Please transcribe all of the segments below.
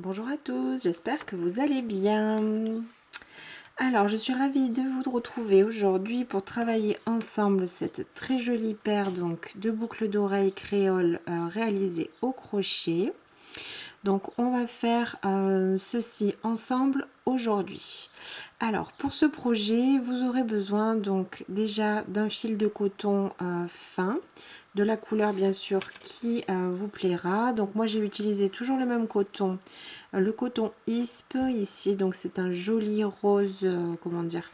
Bonjour à tous, j'espère que vous allez bien. Alors, je suis ravie de vous retrouver aujourd'hui pour travailler ensemble cette très jolie paire donc, de boucles d'oreilles créole réalisées au crochet. Donc, on va faire ceci ensemble aujourd'hui. Alors, pour ce projet, vous aurez besoin donc déjà d'un fil de coton fin, de la couleur bien sûr qui vous plaira. Donc moi j'ai utilisé toujours le même coton, le coton ISP ici, donc c'est un joli rose, comment dire,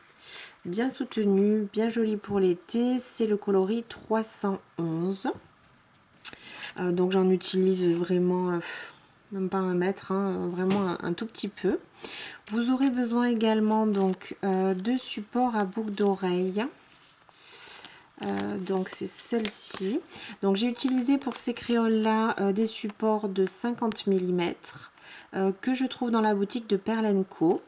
bien soutenu, bien joli pour l'été. C'est le coloris 311. Donc j'en utilise vraiment même pas un mètre, hein, vraiment un tout petit peu. Vous aurez besoin également donc de supports à boucles d'oreilles. Donc c'est celle-ci. Donc j'ai utilisé pour ces créoles là des supports de 50 mm que je trouve dans la boutique de Perle & Co.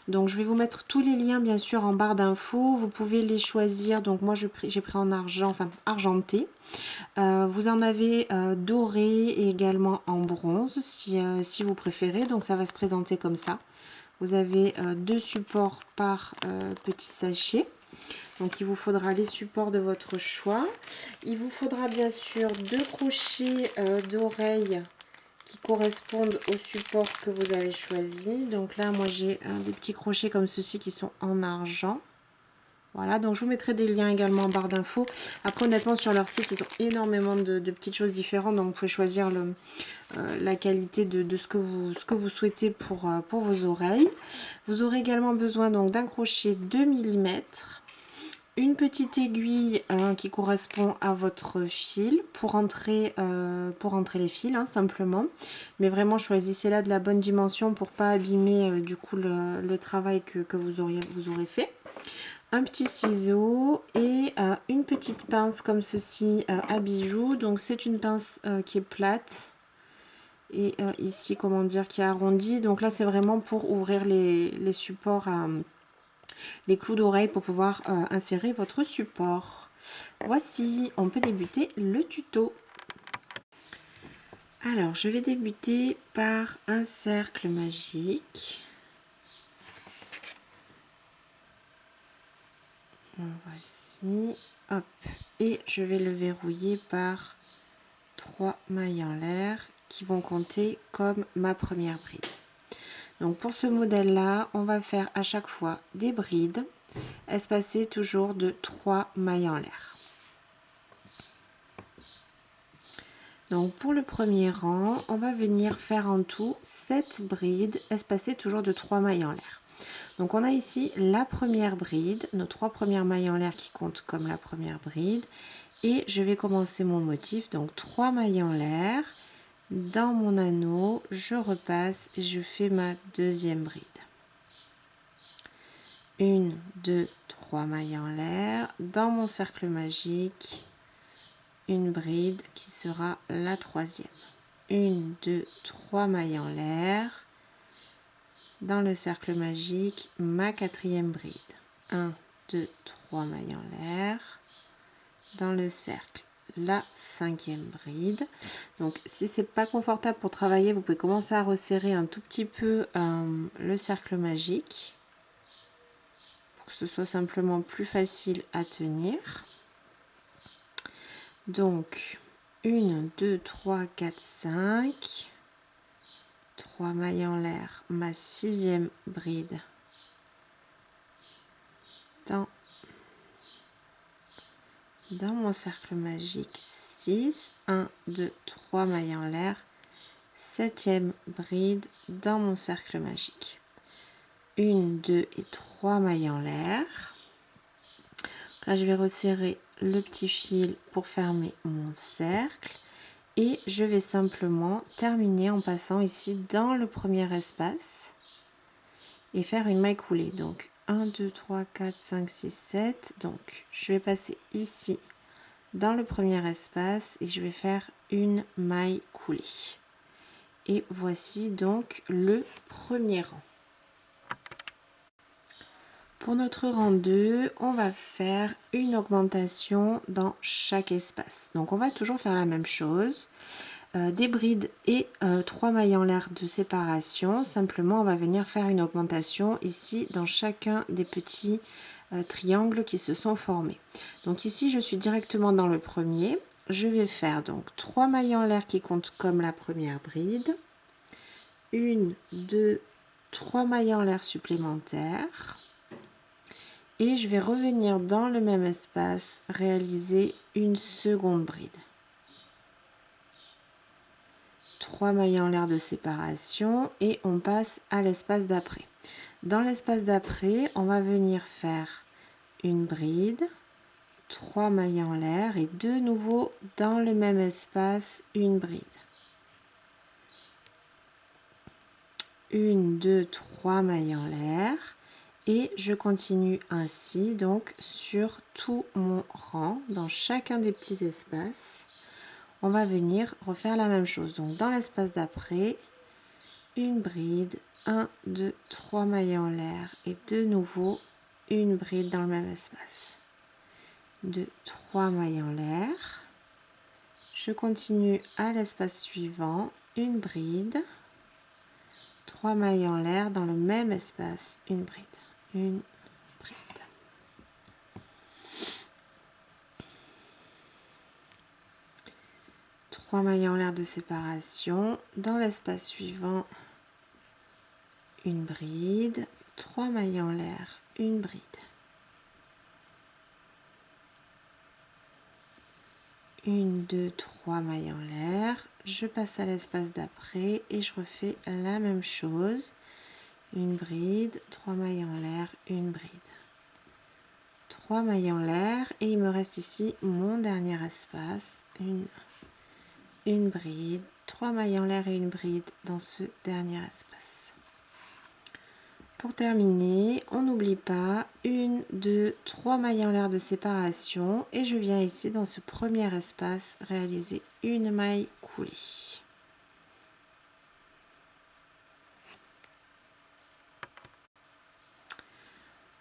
Donc je vais vous mettre tous les liens bien sûr en barre d'infos. Vous pouvez les choisir. Donc moi j'ai pris en argent, enfin argenté. Vous en avez doré et également en bronze si vous préférez. Donc ça va se présenter comme ça. Vous avez deux supports par petit sachet. Donc il vous faudra les supports de votre choix. Il vous faudra bien sûr deux crochets d'oreilles qui correspondent au support que vous avez choisi. Donc là moi j'ai des petits crochets comme ceci qui sont en argent. Voilà, donc je vous mettrai des liens également en barre d'infos. Après honnêtement sur leur site ils ont énormément de petites choses différentes. Donc vous pouvez choisir la qualité de ce que vous souhaitez pour vos oreilles. Vous aurez également besoin donc d'un crochet 2 mm. Une petite aiguille qui correspond à votre fil pour entrer les fils simplement, mais vraiment choisissez-la de la bonne dimension pour pas abîmer du coup le travail que vous aurez fait. Un petit ciseau et une petite pince comme ceci à bijoux. Donc c'est une pince qui est plate et ici comment dire qui est arrondie. Donc là c'est vraiment pour ouvrir les supports les clous d'oreille pour pouvoir insérer votre support. Voici, on peut débuter le tuto. Alors, je vais débuter par un cercle magique. Voici, hop, et je vais le verrouiller par 3 mailles en l'air qui vont compter comme ma première bride. Donc pour ce modèle là, on va faire à chaque fois des brides espacées toujours de 3 mailles en l'air. Donc pour le premier rang, on va venir faire en tout 7 brides espacées toujours de 3 mailles en l'air. Donc on a ici la première bride, nos 3 premières mailles en l'air qui comptent comme la première bride. Et je vais commencer mon motif, donc 3 mailles en l'air. Dans mon anneau, je repasse et je fais ma deuxième bride. 1, 2, 3 mailles en l'air. Dans mon cercle magique, une bride qui sera la troisième. 1, 2, 3 mailles en l'air. Dans le cercle magique, ma quatrième bride. 1, 2, 3 mailles en l'air. Dans le cercle, la cinquième bride. Donc si c'est pas confortable pour travailler, vous pouvez commencer à resserrer un tout petit peu le cercle magique pour que ce soit simplement plus facile à tenir. Donc 1, 2, 3, 4, 5, 3 mailles en l'air, ma sixième bride dans mon cercle magique 6, 1, 2, 3 mailles en l'air, septième bride dans mon cercle magique. 1, 2 et 3 mailles en l'air. Là, je vais resserrer le petit fil pour fermer mon cercle. Et je vais simplement terminer en passant ici dans le premier espace et faire une maille coulée. Donc 1, 2, 3, 4, 5, 6, 7. Donc je vais passer ici dans le premier espace et je vais faire une maille coulée. Et voici donc le premier rang. Pour notre rang 2, on va faire une augmentation dans chaque espace. Donc on va toujours faire la même chose. des brides et 3 mailles en l'air de séparation. Simplement, on va venir faire une augmentation ici dans chacun des petits triangles qui se sont formés. Donc ici, je suis directement dans le premier. Je vais faire donc 3 mailles en l'air qui comptent comme la première bride. 1, 2, 3 mailles en l'air supplémentaires. Et je vais revenir dans le même espace, réaliser une seconde bride. 3 mailles en l'air de séparation et on passe à l'espace d'après. Dans l'espace d'après, on va venir faire une bride, 3 mailles en l'air et de nouveau dans le même espace, une bride. 1, 2, 3 mailles en l'air et je continue ainsi donc sur tout mon rang, dans chacun des petits espaces. On va venir refaire la même chose. Donc dans l'espace d'après, une bride, 1, 2, 3 mailles en l'air et de nouveau une bride dans le même espace. 2, 3 mailles en l'air. Je continue à l'espace suivant, une bride, 3 mailles en l'air dans le même espace, une bride, une bride. 3 mailles en l'air de séparation, dans l'espace suivant, une bride, 3 mailles en l'air, une bride. 1, 2, 3 mailles en l'air, je passe à l'espace d'après et je refais la même chose. Une bride, 3 mailles en l'air, une bride. 3 mailles en l'air et il me reste ici mon dernier espace, une bride, 3 mailles en l'air et une bride dans ce dernier espace. Pour terminer, on n'oublie pas 1, 2, 3 mailles en l'air de séparation et je viens ici dans ce premier espace réaliser une maille coulée.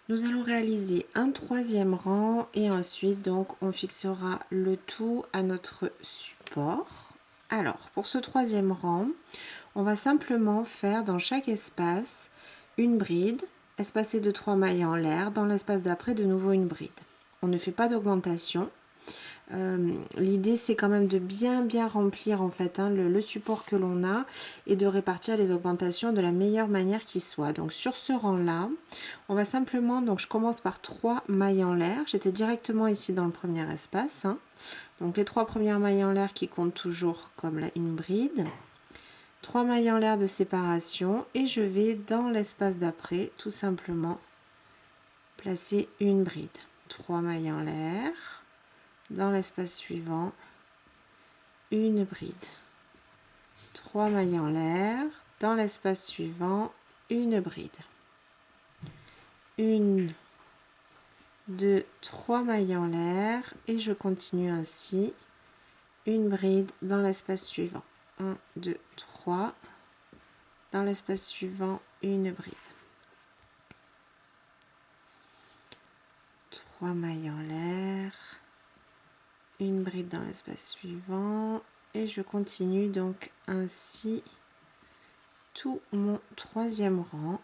Nous allons réaliser un troisième rang et ensuite donc on fixera le tout à notre support. Alors pour ce troisième rang, on va simplement faire dans chaque espace une bride espacée de 3 mailles en l'air, dans l'espace d'après de nouveau une bride. On ne fait pas d'augmentation. L'idée c'est quand même de bien remplir en fait le support que l'on a et de répartir les augmentations de la meilleure manière qui soit. Donc sur ce rang là, on va simplement, donc je commence par 3 mailles en l'air, j'étais directement ici dans le premier espace, donc les 3 premières mailles en l'air qui comptent toujours comme une bride, 3 mailles en l'air de séparation et je vais dans l'espace d'après tout simplement placer une bride, 3 mailles en l'air. Dans l'espace suivant, une bride, 3 mailles en l'air, dans l'espace suivant, une bride, 1, 2, 3 mailles en l'air et je continue ainsi, une bride dans l'espace suivant, 1, 2, 3, dans l'espace suivant, une bride, 3 mailles en l'air, une bride dans l'espace suivant et je continue donc ainsi tout mon troisième rang,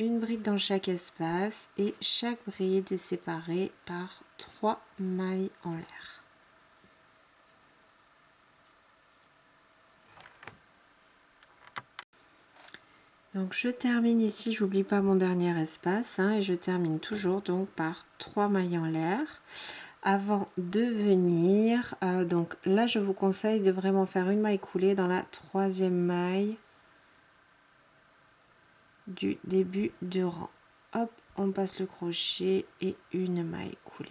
une bride dans chaque espace et chaque bride est séparée par 3 mailles en l'air. Donc je termine ici, j'oublie pas mon dernier espace et je termine toujours donc par 3 mailles en l'air. Avant de venir, donc là je vous conseille de vraiment faire une maille coulée dans la troisième maille du début de rang. Hop, on passe le crochet et une maille coulée.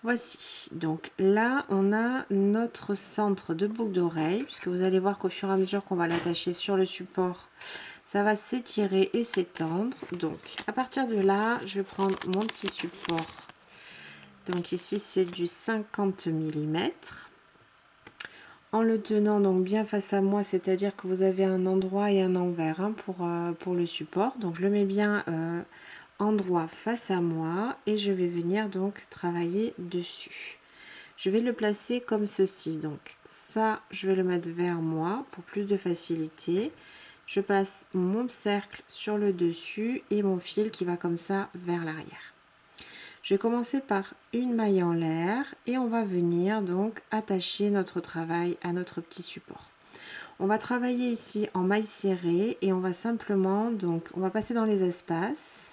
Voici, donc là on a notre centre de boucle d'oreille, puisque vous allez voir qu'au fur et à mesure qu'on va l'attacher sur le support, ça va s'étirer et s'étendre. Donc à partir de là, je vais prendre mon petit support. Donc ici c'est du 50 mm. En le tenant donc bien face à moi, c'est-à-dire que vous avez un endroit et un envers pour le support. Donc je le mets bien endroit face à moi et je vais venir donc travailler dessus. je vais le placer comme ceci. Donc ça, je vais le mettre vers moi pour plus de facilité. Je passe mon cercle sur le dessus et mon fil qui va comme ça vers l'arrière. Je vais commencer par une maille en l'air et on va venir donc attacher notre travail à notre petit support. On va travailler ici en maille serrée et on va simplement, donc on va passer dans les espaces.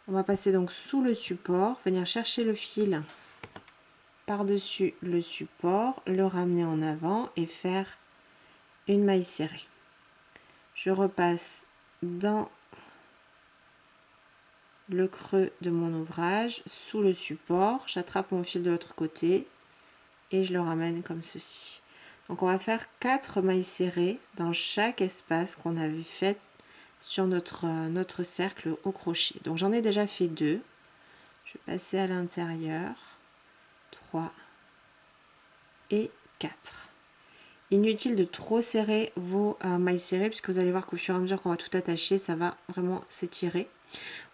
On va passer donc sous le support, venir chercher le fil par-dessus le support, le ramener en avant et faire une maille serrée. Je repasse dans le creux de mon ouvrage, sous le support, j'attrape mon fil de l'autre côté et je le ramène comme ceci. Donc on va faire 4 mailles serrées dans chaque espace qu'on avait fait sur notre cercle au crochet. Donc j'en ai déjà fait 2. Je vais passer à l'intérieur, 3 et 4. Inutile de trop serrer vos mailles serrées puisque vous allez voir qu'au fur et à mesure qu'on va tout attacher, ça va vraiment s'étirer.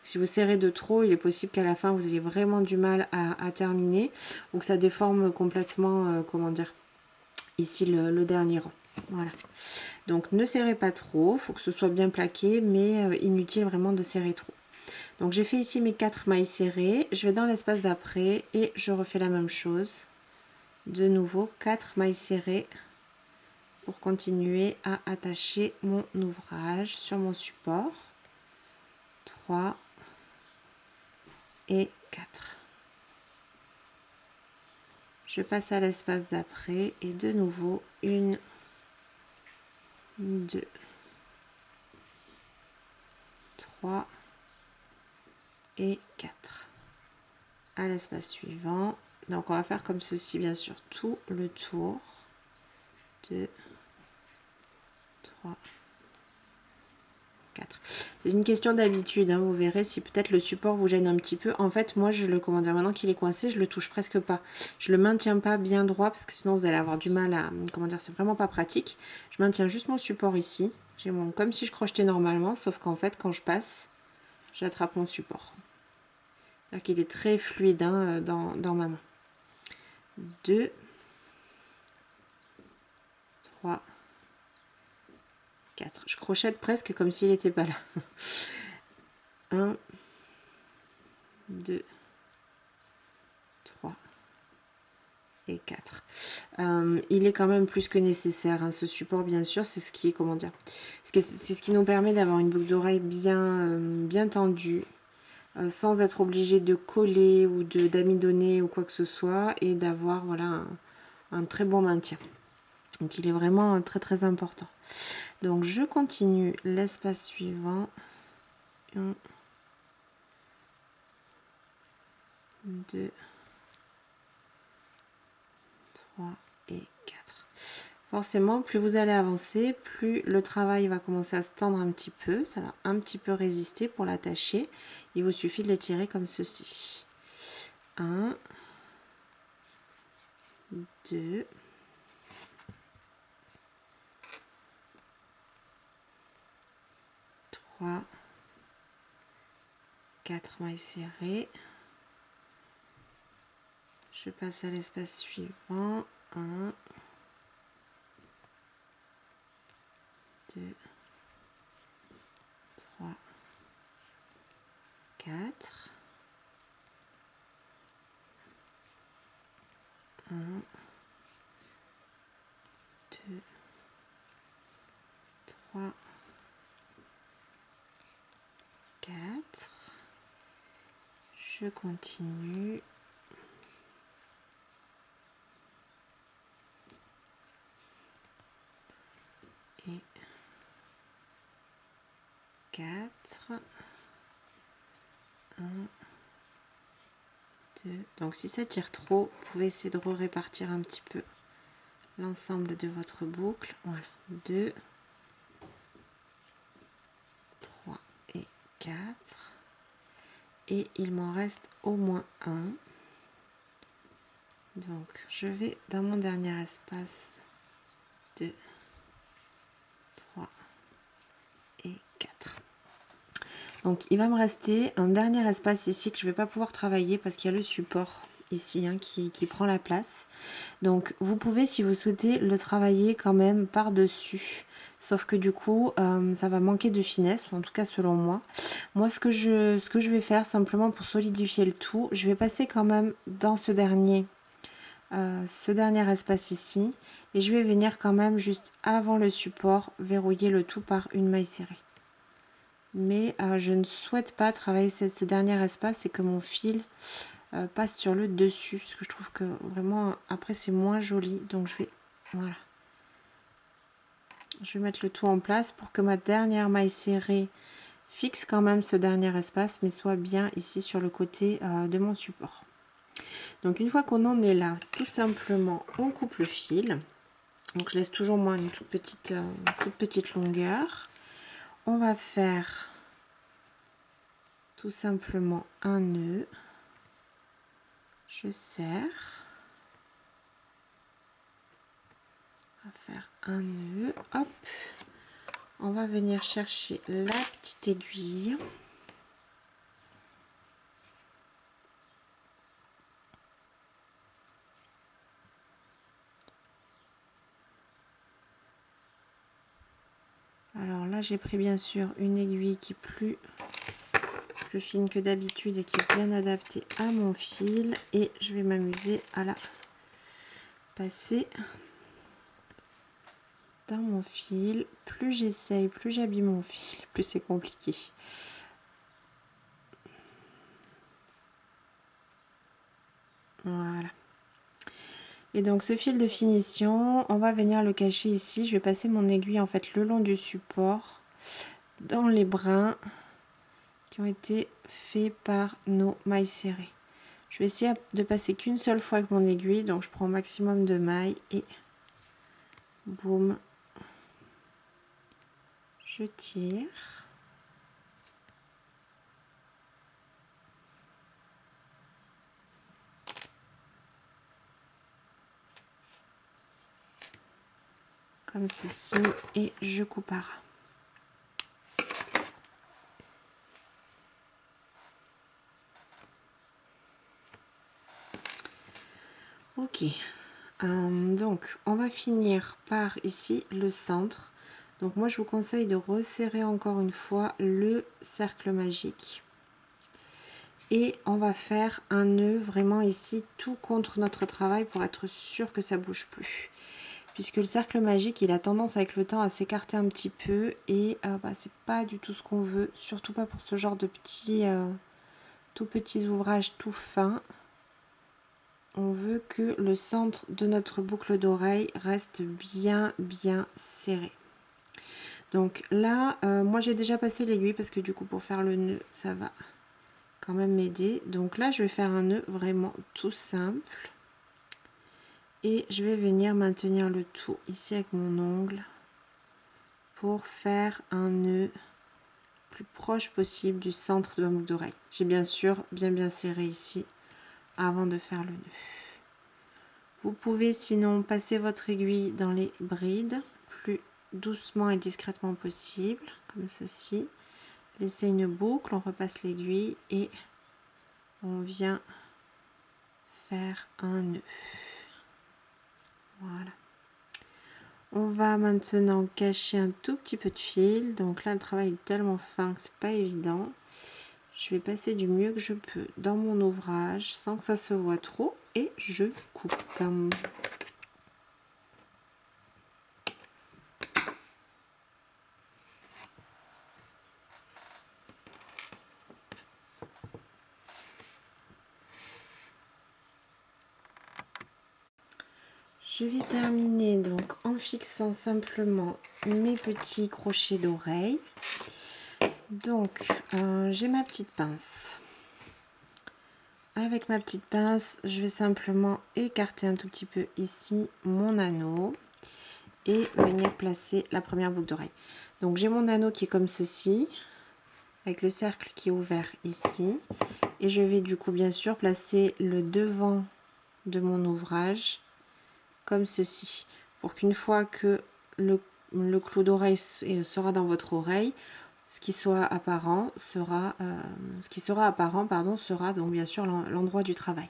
Si vous serrez de trop, il est possible qu'à la fin vous ayez vraiment du mal à terminer ou que ça déforme complètement, comment dire, ici le dernier rang. Voilà. Donc ne serrez pas trop, il faut que ce soit bien plaqué, mais inutile vraiment de serrer trop. Donc j'ai fait ici mes 4 mailles serrées, je vais dans l'espace d'après et je refais la même chose. De nouveau 4 mailles serrées pour continuer à attacher mon ouvrage sur mon support. 3 et 4. Je passe à l'espace d'après et de nouveau 1, 2, 3 et 4. À l'espace suivant. Donc on va faire comme ceci bien sûr tout le tour. 2, 3, 4. C'est une question d'habitude, hein, vous verrez si peut-être le support vous gêne un petit peu. En fait, moi, je le commande maintenant qu'il est coincé, je le touche presque pas. Je le maintiens pas bien droit parce que sinon vous allez avoir du mal à, comment dire, c'est vraiment pas pratique. Je maintiens juste mon support ici. J'ai mon, comme si je crochetais normalement, sauf qu'en fait, quand je passe, j'attrape mon support. C'est-à-dire qu'il est très fluide hein, dans ma main. 2, 3, 4. Je crochette presque comme s'il n'était pas là. 1, 2, 3 et 4. Il est quand même plus que nécessaire, hein, ce support bien sûr, c'est ce qui est, comment dire, c'est ce qui nous permet d'avoir une boucle d'oreille bien tendue, sans être obligé de coller ou d'amidonner ou quoi que ce soit, et d'avoir voilà un très bon maintien. Donc il est vraiment très très important. Donc je continue l'espace suivant. 1, 2, 3 et 4. Forcément, plus vous allez avancer, plus le travail va commencer à se tendre un petit peu. Ça va un petit peu résister pour l'attacher. Il vous suffit de l'étirer comme ceci. 1, 2, 3, 4 mailles serrées. Je passe à l'espace suivant. 1, 2, 3, 4. 1, 2, 3, 4. Je continue. Et 4. 1, 2. Donc si ça tire trop, vous pouvez essayer de répartir un petit peu l'ensemble de votre boucle. Voilà. 2, 3 et 4. Et il m'en reste au moins un. Donc je vais dans mon dernier espace. 2, 3 et 4. Donc il va me rester un dernier espace ici que je ne vais pas pouvoir travailler parce qu'il y a le support ici hein, qui prend la place. Donc vous pouvez, si vous souhaitez, le travailler quand même par-dessus. Sauf que du coup, ça va manquer de finesse, en tout cas selon moi. Moi, ce que je vais faire simplement pour solidifier le tout, je vais passer quand même dans ce dernier espace ici. Et je vais venir quand même juste avant le support, verrouiller le tout par une maille serrée. Mais je ne souhaite pas travailler ce dernier espace et que mon fil passe sur le dessus. Parce que je trouve que vraiment, après, c'est moins joli. Donc je vais... Voilà. Je vais mettre le tout en place pour que ma dernière maille serrée fixe quand même ce dernier espace, mais soit bien ici sur le côté de mon support. Donc une fois qu'on en est là, tout simplement, on coupe le fil. Donc je laisse toujours moi une toute petite longueur. On va faire tout simplement un nœud. Je serre. On va faire un nœud. Hop. On va venir chercher la petite aiguille. Alors là, j'ai pris bien sûr une aiguille qui est plus fine que d'habitude et qui est bien adaptée à mon fil. Et je vais m'amuser à la passer dans mon fil. Plus j'essaye, plus j'habille mon fil, plus c'est compliqué. Voilà. Et donc ce fil de finition, on va venir le cacher ici. Je vais passer mon aiguille en fait le long du support, dans les brins qui ont été faits par nos mailles serrées. Je vais essayer de passer qu'une seule fois avec mon aiguille, donc je prends au maximum de mailles et boum, je tire. Comme ceci et je coupe à ras. Ok, donc on va finir par ici le centre. Donc moi je vous conseille de resserrer encore une fois le cercle magique. Et on va faire un nœud vraiment ici tout contre notre travail pour être sûr que ça bouge plus. Puisque le cercle magique il a tendance avec le temps à s'écarter un petit peu et c'est pas du tout ce qu'on veut, surtout pas pour ce genre de tout petits ouvrages tout fins. On veut que le centre de notre boucle d'oreille reste bien serré. Donc là, moi j'ai déjà passé l'aiguille parce que du coup pour faire le nœud, ça va quand même m'aider. Donc là, je vais faire un nœud vraiment tout simple. Et je vais venir maintenir le tout ici avec mon ongle pour faire un nœud plus proche possible du centre de ma boucle d'oreille. J'ai bien sûr bien serré ici avant de faire le nœud. Vous pouvez sinon passer votre aiguille dans les brides, plus doucement et discrètement possible, comme ceci. Laissez une boucle, on repasse l'aiguille et on vient faire un nœud. Voilà. On va maintenant cacher un tout petit peu de fil. Donc là, le travail est tellement fin que c'est pas évident. Je vais passer du mieux que je peux dans mon ouvrage sans que ça se voit trop et je coupe. Je vais terminer donc en fixant simplement mes petits crochets d'oreille. Donc j'ai ma petite pince. Avec ma petite pince, je vais simplement écarter un tout petit peu ici mon anneau et venir placer la première boucle d'oreille. Donc j'ai mon anneau qui est comme ceci, avec le cercle qui est ouvert ici. Et je vais du coup bien sûr placer le devant de mon ouvrage comme ceci, pour qu'une fois que le clou d'oreille sera dans votre oreille, ce qui sera apparent sera donc bien sûr l'endroit du travail.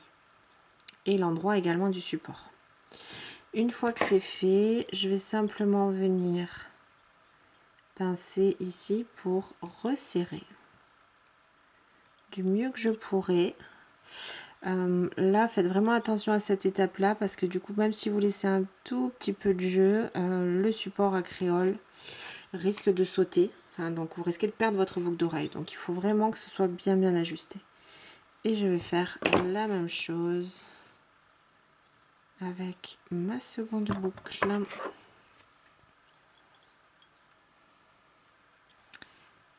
et l'endroit également du support. Une fois que c'est fait, je vais simplement venir pincer ici pour resserrer du mieux que je pourrai. Là, faites vraiment attention à cette étape là parce que du coup, même si vous laissez un tout petit peu de jeu, le support à créole risque de sauter, donc vous risquez de perdre votre boucle d'oreille, donc il faut vraiment que ce soit bien ajusté. Et je vais faire la même chose avec ma seconde boucle.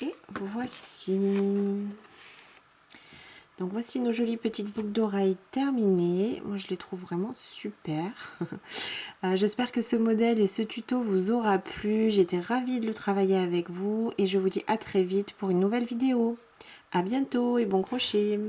Et voici. Donc voici nos jolies petites boucles d'oreilles terminées. Moi je les trouve vraiment super. J'espère que ce modèle et ce tuto vous aura plu. J'étais ravie de le travailler avec vous et je vous dis à très vite pour une nouvelle vidéo. À bientôt et bon crochet.